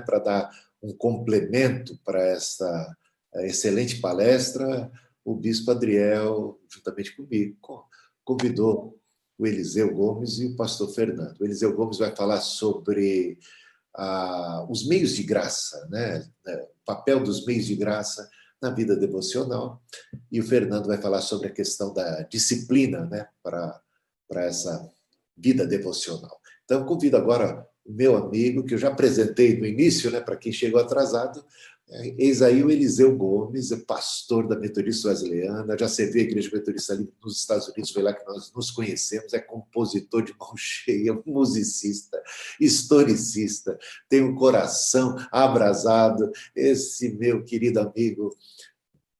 para dar um complemento para esta excelente palestra, o Bispo Adriel, juntamente comigo, convidou o Eliseu Gomes e o pastor Fernando. O Eliseu Gomes vai falar sobre os meios de graça, né? O papel dos meios de graça na vida devocional, e o Fernando vai falar sobre a questão da disciplina, né? para essa vida devocional. Então, convido agora o meu amigo, que eu já apresentei no início, né? Para quem chegou atrasado, eis aí o Eliseu Gomes, é pastor da Metodista Wesleyana, já serviu a Igreja Metodista ali nos Estados Unidos, foi lá que nós nos conhecemos, é compositor de mão cheia, musicista, historicista, tem um coração abrasado, esse meu querido amigo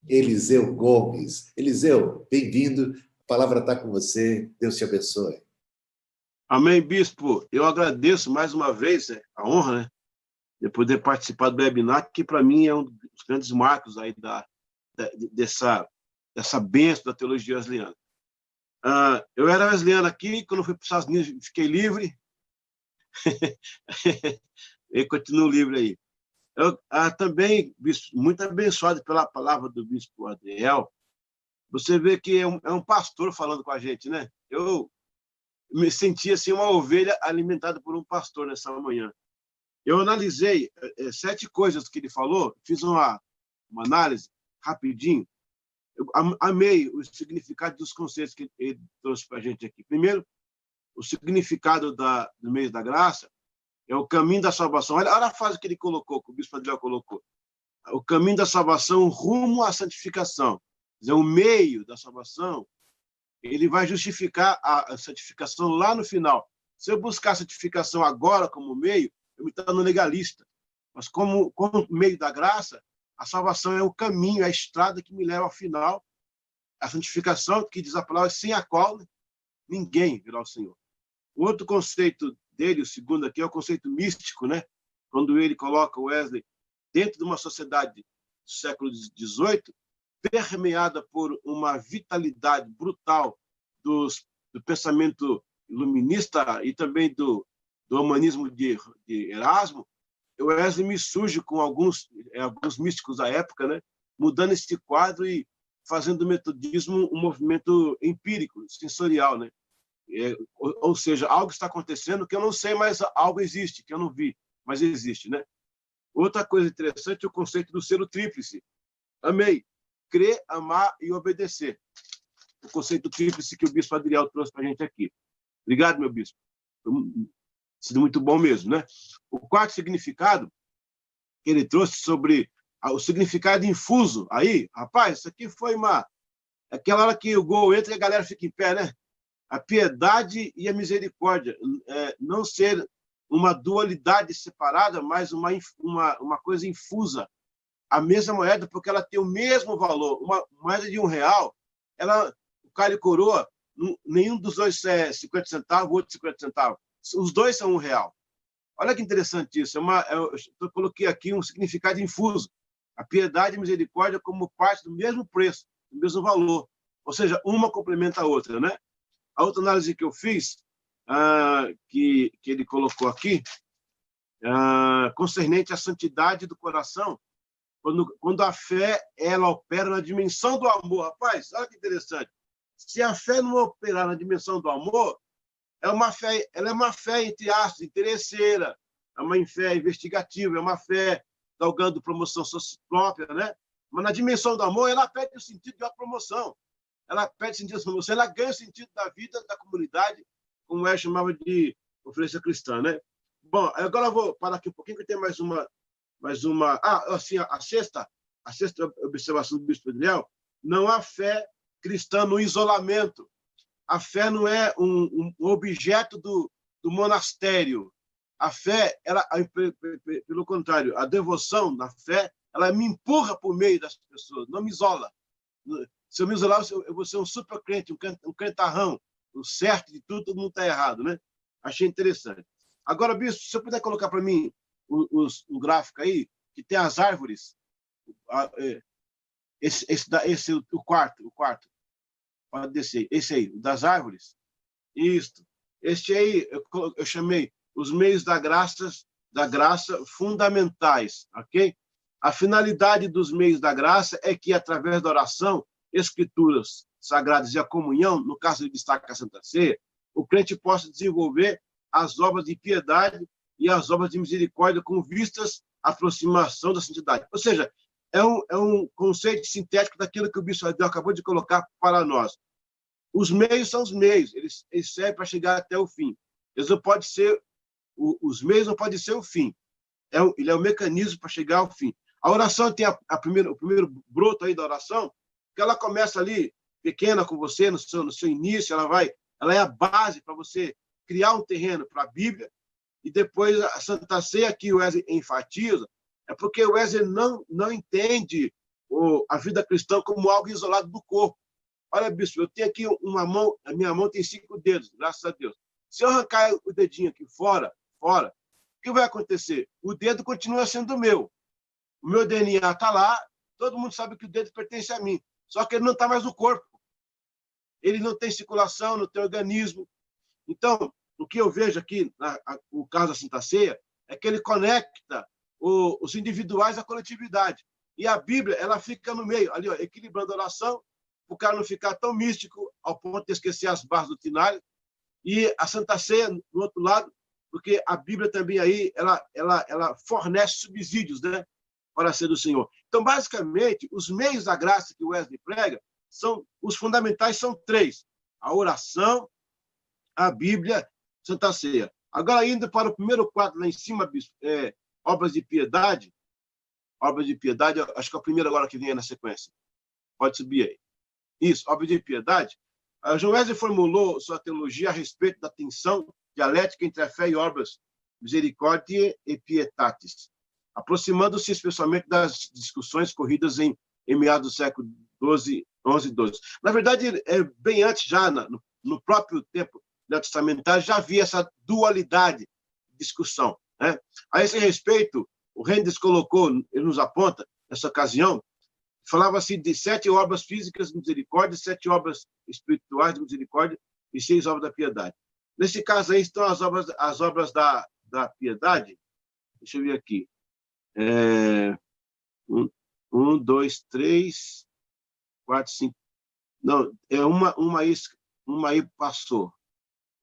Eliseu Gomes. Eliseu, bem-vindo, a palavra está com você, Deus te abençoe. Amém, bispo. Eu agradeço mais uma vez a honra, né, de poder participar do webinar, que para mim é um dos grandes marcos aí dessa bênção da teologia wesleyana. Eu era wesleyano aqui, quando fui para os Estados Unidos, fiquei livre, e continuo livre aí. Eu também, bispo, muito abençoado pela palavra do bispo Adriel. Você vê que é um pastor falando com a gente, né? Eu me senti assim uma ovelha alimentada por um pastor nessa manhã. Eu analisei 7 coisas que ele falou, fiz uma análise rapidinho. Eu amei o significado dos conceitos que ele trouxe para a gente aqui. Primeiro, o significado do mês da graça é o caminho da salvação. Olha a frase que ele colocou, que o bispo Adriel colocou. O caminho da salvação rumo à santificação. Quer dizer, o meio da salvação, ele vai justificar a santificação lá no final. Se eu buscar a santificação agora como meio, eu me torno legalista. Mas como meio da graça, a salvação é o caminho, é a estrada que me leva ao final. A santificação, que diz a palavra, sem a qual ninguém virá ao Senhor. O outro conceito dele, o segundo aqui, é o conceito místico, né? Quando ele coloca o Wesley dentro de uma sociedade do século XVIII, permeada por uma vitalidade brutal do pensamento iluminista e também do humanismo de Erasmo, o Wesley me surge com alguns místicos da época, né, mudando esse quadro e fazendo do metodismo um movimento empírico, sensorial, né? Ou seja, algo está acontecendo que eu não sei, mas algo existe, que eu não vi, mas existe, né? Outra coisa interessante é o conceito do selo tríplice. Amei. Crer, amar e obedecer. O conceito tríplice que o bispo Adriel trouxe para a gente aqui. Obrigado, meu bispo. Sido muito bom mesmo, né? O quarto significado que ele trouxe sobre o significado infuso. Aí, rapaz, isso aqui foi aquela hora que o gol entra e a galera fica em pé, né? A piedade e a misericórdia. Não ser uma dualidade separada, mas uma coisa infusa. A mesma moeda, porque ela tem o mesmo valor. Uma moeda de R$1, o cara e coroa, nenhum dos dois é 50 centavos, o outro 50 centavos. Os dois são R$1. Olha que interessante isso. Eu coloquei aqui um significado infuso. A piedade e a misericórdia como parte do mesmo preço, do mesmo valor. Ou seja, uma complementa a outra, né? A outra análise que eu fiz, que ele colocou aqui, concernente à santidade do coração, quando a fé ela opera na dimensão do amor. Rapaz, olha que interessante. Se a fé não operar na dimensão do amor, ela é uma fé, entre aspas, interesseira, é uma fé investigativa, é uma fé galgando promoção própria, né? Mas na dimensão do amor, ela perde o sentido de autopromoção. Ela perde o sentido da promoção, ela ganha o sentido da vida, da comunidade, como chamava de conferência cristã, né? Bom, agora eu vou parar aqui um pouquinho, que tem mais uma... assim, a sexta observação do bispo Adriel: não há fé cristã no isolamento. A fé não é um objeto do monastério. A fé, pelo contrário, a devoção na fé, ela me empurra por meio das pessoas, não me isola. Se eu me isolar, eu vou ser um super crente, um crentarrão, o certo de tudo, todo mundo está errado, né? Achei interessante. Agora, bispo, se eu puder colocar para mim um gráfico aí, que tem as árvores, o quarto, pode descer, esse aí, das árvores, isso. Este aí, eu chamei os meios da graça da graça fundamentais, ok? A finalidade dos meios da graça é que, através da oração, escrituras sagradas e a comunhão, no caso de destaque a Santa Ceia, o crente possa desenvolver as obras de piedade e as obras de misericórdia com vistas à aproximação da santidade. Ou seja, é um conceito sintético daquilo que o bispo Adel acabou de colocar para nós. Os meios são os meios, eles servem para chegar até o fim. Eles não podem ser, os meios não podem ser o fim. Ele é um mecanismo para chegar ao fim. A oração tem o primeiro broto aí da oração, que ela começa ali, pequena com você, no seu início, ela é a base para você criar um terreno para a Bíblia, e depois a Santa Ceia, que o Wesley enfatiza, é porque o Wesley não entende a vida cristã como algo isolado do corpo. Olha, bispo, eu tenho aqui uma mão, a minha mão tem 5 dedos, graças a Deus. Se eu arrancar o dedinho aqui fora, o que vai acontecer? O dedo continua sendo meu. O meu DNA está lá, todo mundo sabe que o dedo pertence a mim, só que ele não está mais no corpo. Ele não tem circulação, não tem organismo. Então, o que eu vejo aqui, no caso da Santa Ceia, é que ele conecta os individuais à coletividade. E a Bíblia, ela fica no meio, ali, ó, equilibrando a oração, para o cara não ficar tão místico ao ponto de esquecer as bases doutrinárias. E a Santa Ceia, no outro lado, porque a Bíblia também aí, ela fornece subsídios, né, para ser do Senhor. Então, basicamente, os meios da graça que o Wesley prega, os fundamentais são 3. A oração, a Bíblia, Santa Ceia. Agora, indo para o primeiro quadro lá em cima, bispo, obras de piedade, acho que é o primeiro agora que vem aí na sequência. Pode subir aí. Isso, obras de piedade. João Wesley formulou sua teologia a respeito da tensão dialética entre a fé e obras, misericórdia e pietatis, aproximando-se especialmente das discussões corridas em meados do século XI, XI. Na verdade, bem antes, já no próprio tempo neotestamentário, já havia essa dualidade de discussão, né? A esse respeito, o Rendes colocou, ele nos aponta, nessa ocasião, falava-se de 7 obras físicas de misericórdia, 7 obras espirituais de misericórdia e 6 obras da piedade. Nesse caso aí estão as obras da piedade. Deixa eu ver aqui. 1, 2, 3, 4, 5. Não, uma aí passou.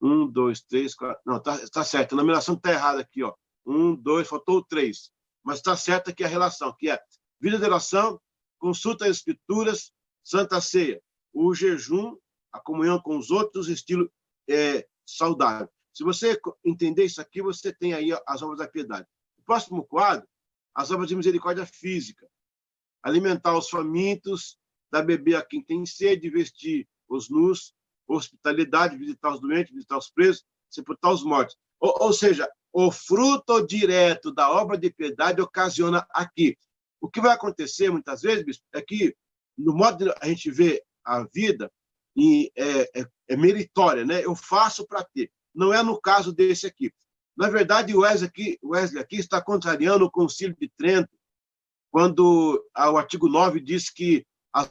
1, 2, 3, 4. Não, tá certo. A numeração está errada aqui, ó. 1, 2, faltou 3. Mas está certa aqui a relação, que é vida de oração, consulta as escrituras, Santa Ceia, o jejum, a comunhão com os outros, estilo saudável. Se você entender isso aqui, você tem aí as obras da piedade. O próximo quadro, as obras de misericórdia física. Alimentar os famintos, dar beber a quem tem sede, vestir os nus, hospitalidade, visitar os doentes, visitar os presos, sepultar os mortos. Ou seja, o fruto direto da obra de piedade ocasiona aqui. O que vai acontecer, muitas vezes, bispo, é que, no modo de a gente ver a vida, é meritória, né? Eu faço para ter. Não é no caso desse aqui. Na verdade, o Wesley aqui está contrariando o Concílio de Trento, quando o artigo 9 diz que a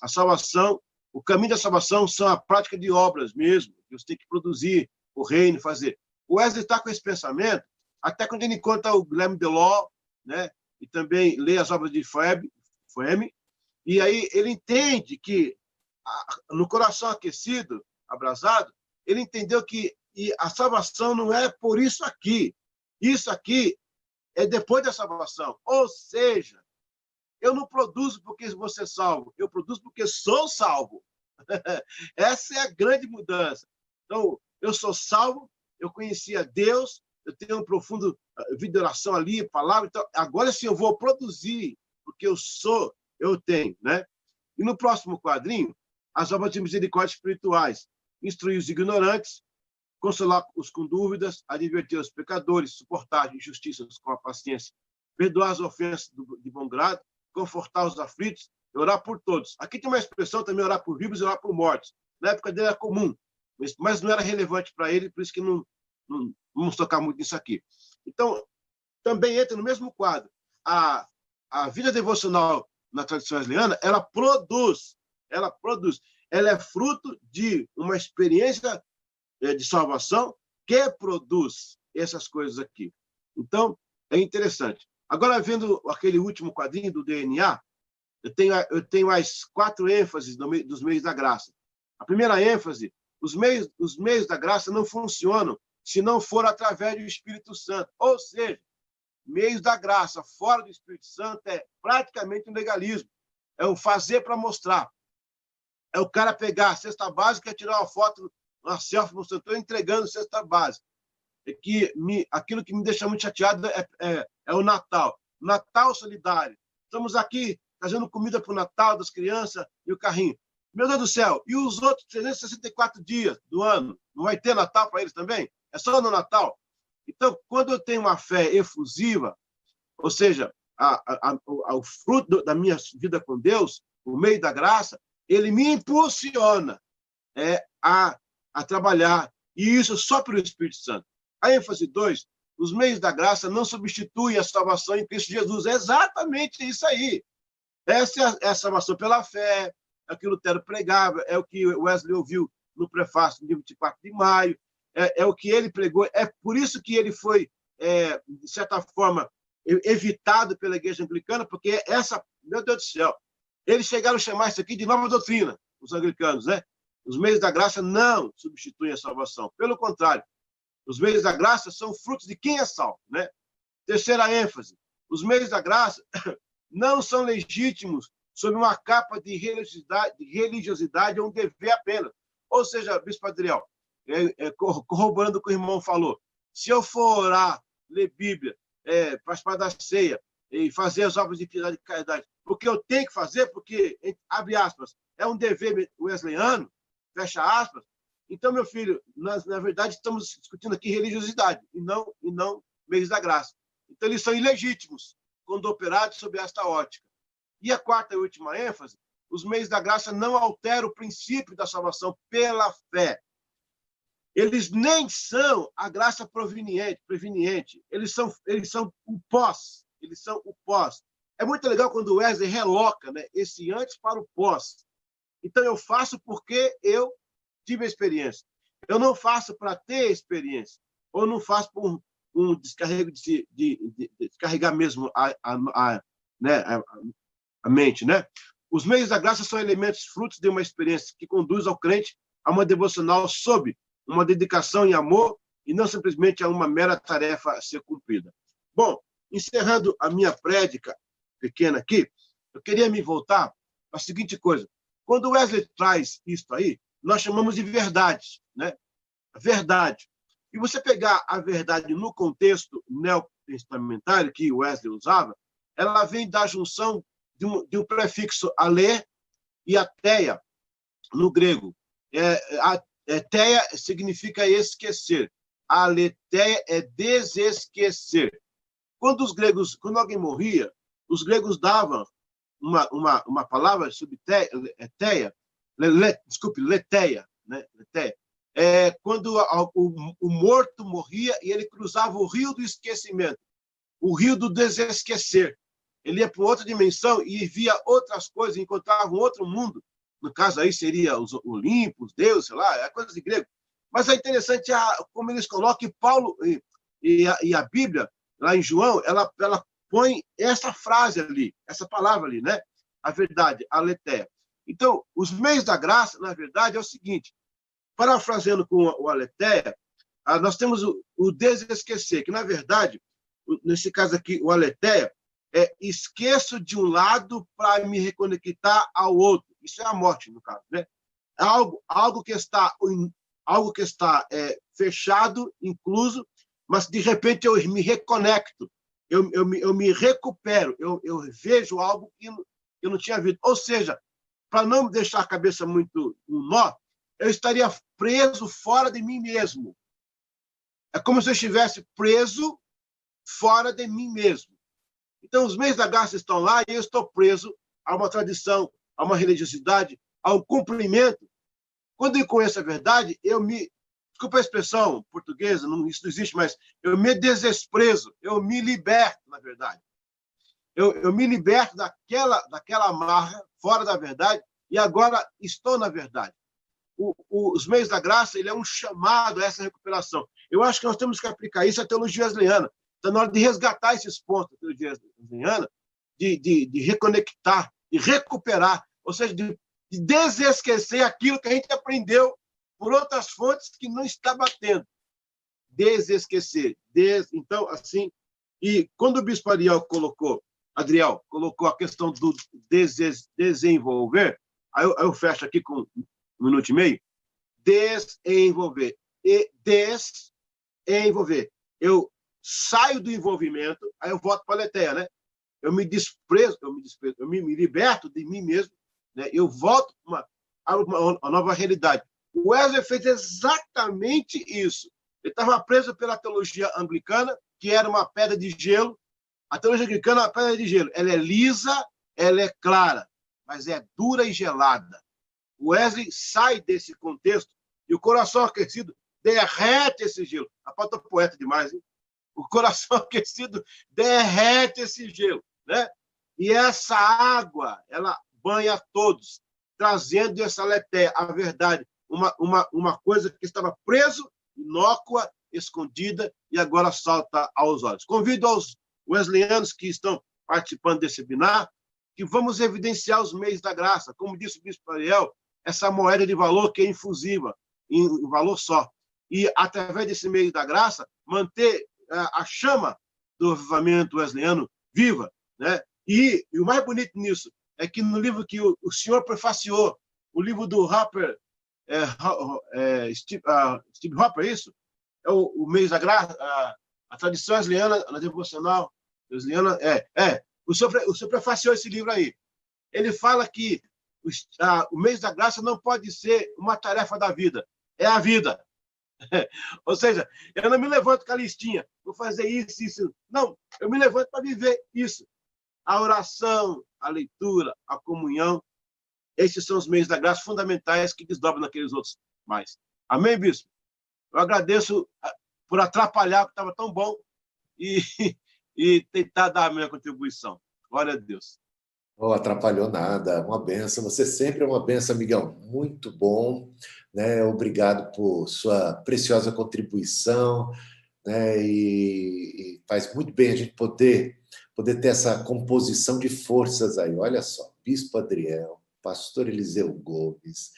salvação, o caminho da salvação são a prática de obras mesmo. Você tem que produzir o reino, fazer. O Wesley está com esse pensamento, até quando ele conta o Guilherme Delors, né? E também lê as obras de Foeme, e aí ele entende que, no coração aquecido, abrasado, ele entendeu que a salvação não é por isso aqui. Isso aqui é depois da salvação. Ou seja, eu não produzo porque vou ser salvo, eu produzo porque sou salvo. Essa é a grande mudança. Então, eu sou salvo, eu conheci a Deus, eu tenho um profundo vida de oração ali, palavra, então agora sim eu vou produzir, porque eu tenho, né? E no próximo quadrinho, as obras de misericórdia espirituais, instruir os ignorantes, consolar os com dúvidas, advertir os pecadores, suportar injustiças com a paciência, perdoar as ofensas de bom grado, confortar os aflitos, e orar por todos. Aqui tem uma expressão também, orar por vivos e orar por mortos. Na época dele era comum, mas não era relevante para ele, por isso que não vamos tocar muito nisso aqui. Então, também entra no mesmo quadro. A vida devocional na tradição wesleyana, ela produz. Ela é fruto de uma experiência de salvação que produz essas coisas aqui. Então, é interessante. Agora, vendo aquele último quadrinho do DNA, eu tenho as 4 ênfases dos meios da graça. A primeira ênfase, os meios da graça não funcionam se não for através do Espírito Santo. Ou seja, meios da graça fora do Espírito Santo é praticamente um legalismo. É um fazer para mostrar. É o cara pegar a cesta básica e tirar uma foto, uma selfie, mostrando, estou entregando cesta básica. Aquilo que me deixa muito chateado é o Natal. Natal solidário. Estamos aqui fazendo comida para o Natal das crianças e o carrinho. Meu Deus do céu, e os outros 364 dias do ano? Não vai ter Natal para eles também? É só no Natal? Então, quando eu tenho uma fé efusiva, ou seja, o fruto da minha vida com Deus, o meio da graça, ele me impulsiona a trabalhar, e isso só pelo Espírito Santo. A ênfase 2, os meios da graça não substituem a salvação em Cristo Jesus. É exatamente isso aí. Essa é a salvação pela fé, é o que Lutero pregava, é o que Wesley ouviu no prefácio do dia 24 de maio, é o que ele pregou. É por isso que ele foi, de certa forma, evitado pela Igreja Anglicana, porque meu Deus do céu, eles chegaram a chamar isso aqui de nova doutrina, os anglicanos, né? Os meios da graça não substituem a salvação. Pelo contrário, os meios da graça são frutos de quem é salvo, né? Terceira ênfase, os meios da graça não são legítimos sob uma capa de religiosidade ou um dever apenas. Ou seja, Bispo Adriel, corroborando o que o irmão falou, se eu for orar, ler Bíblia, participar da ceia e fazer as obras de piedade e caridade, porque eu tenho que fazer, porque, abre aspas, é um dever wesleyano, fecha aspas, então, meu filho, nós, na verdade, estamos discutindo aqui religiosidade e não meios da graça. Então, eles são ilegítimos quando operados sob esta ótica. E a quarta e última ênfase, os meios da graça não alteram o princípio da salvação pela fé. Eles nem são a graça preveniente. Eles são o pós. Eles são o pós. É muito legal quando o Wesley reloca, né, esse antes para o pós. Então, eu faço porque eu tive a experiência. Eu não faço para ter experiência. Ou não faço por um descarrego de descarregar mesmo a mente, né? Os meios da graça são elementos frutos de uma experiência que conduz ao crente a uma devocional sob uma dedicação em amor e não simplesmente a uma mera tarefa a ser cumprida. Bom, encerrando a minha prédica pequena aqui, eu queria me voltar para a seguinte coisa. Quando o Wesley traz isso aí, nós chamamos de verdade, né? Verdade. E você pegar a verdade no contexto neotestamentário que Wesley usava, ela vem da junção de um prefixo ale e ateia, no grego. Teia significa esquecer. A aletheia é desesquecer. Quando alguém morria, os gregos davam uma palavra sobre teia, leteia, né? Leteia. Quando o morto morria e ele cruzava o rio do esquecimento, o rio do desesquecer. Ele ia para outra dimensão e via outras coisas, encontrava um outro mundo. No caso aí seria os Olimpos, Deus, sei lá, é coisa de grego. Mas é interessante como eles colocam que Paulo e a Bíblia, lá em João, ela põe essa frase ali, essa palavra ali, né? A verdade, a aletheia. Então, os meios da graça, na verdade, é o seguinte, parafraseando com o aletheia, nós temos o desesquecer, que, na verdade, nesse caso aqui, o aletheia, esqueço de um lado para me reconectar ao outro. Isso é a morte, no caso, né? Algo que está fechado, incluso, mas, de repente, eu me reconecto, eu me recupero, eu vejo algo que eu não tinha visto. Ou seja, para não deixar a cabeça muito no nó, eu estaria preso fora de mim mesmo. É como se eu estivesse preso fora de mim mesmo. Então, os meios da graça estão lá e eu estou preso a uma tradição, a uma religiosidade, a um cumprimento. Quando eu conheço a verdade, desculpa a expressão portuguesa, isso não existe, mas eu me desprezo, eu me liberto, na verdade. Eu me liberto daquela amarra, fora da verdade, e agora estou na verdade. os meios da graça, ele é um chamado a essa recuperação. Eu acho que nós temos que aplicar isso à teologia wesleyana. Está na hora de resgatar esses pontos da teologia wesleyana, de reconectar, de recuperar, ou seja, de desesquecer aquilo que a gente aprendeu por outras fontes que não está batendo. Desesquecer. Então, assim, e quando o bispo Adriel colocou a questão do desenvolver, aí eu fecho aqui com 1 minuto e meio, desenvolver. E desenvolver. Eu saio do envolvimento, aí eu volto para a aletheia, né? Eu me liberto de mim mesmo, né? Eu volto para uma nova realidade. O Wesley fez exatamente isso. Ele estava preso pela teologia anglicana, que era uma pedra de gelo. A teologia anglicana é uma pedra de gelo. Ela é lisa, ela é clara, mas é dura e gelada. O Wesley sai desse contexto e o coração aquecido derrete esse gelo. A pauta é poeta demais, hein? O coração aquecido derrete esse gelo, né? E essa água, ela banha todos, trazendo essa aletheia, a verdade, uma coisa que estava preso, inócua, escondida, e agora salta aos olhos. Convido aos wesleyanos que estão participando desse webinar que vamos evidenciar os meios da graça. Como disse o bispo Ariel, essa moeda de valor que é infusiva, em valor só. E, através desse meio da graça, manter a chama do avivamento wesleyano viva, né? E o mais bonito nisso é que no livro que o senhor prefaciou, o livro do Steve Hopper, isso? É o Meios da Graça, a tradição wesleyana, a devocional wesleyana, o senhor prefaciou esse livro aí. Ele fala que o Meios da Graça não pode ser uma tarefa da vida, é a vida. Ou seja, eu não me levanto com a listinha, vou fazer isso, isso. Não, eu me levanto para viver isso. A oração, a leitura, a comunhão, esses são os meios da graça fundamentais que desdobram naqueles outros mais. Amém, bispo? Eu agradeço por atrapalhar, que estava tão bom, e tentar dar a minha contribuição. Glória a Deus. Não atrapalhou nada, uma benção. Você sempre é uma benção, amigão. Muito bom, né? Obrigado por sua preciosa contribuição, né? E faz muito bem a gente poder ter essa composição de forças aí. Olha só, Bispo Adriel, Pastor Eliseu Gomes,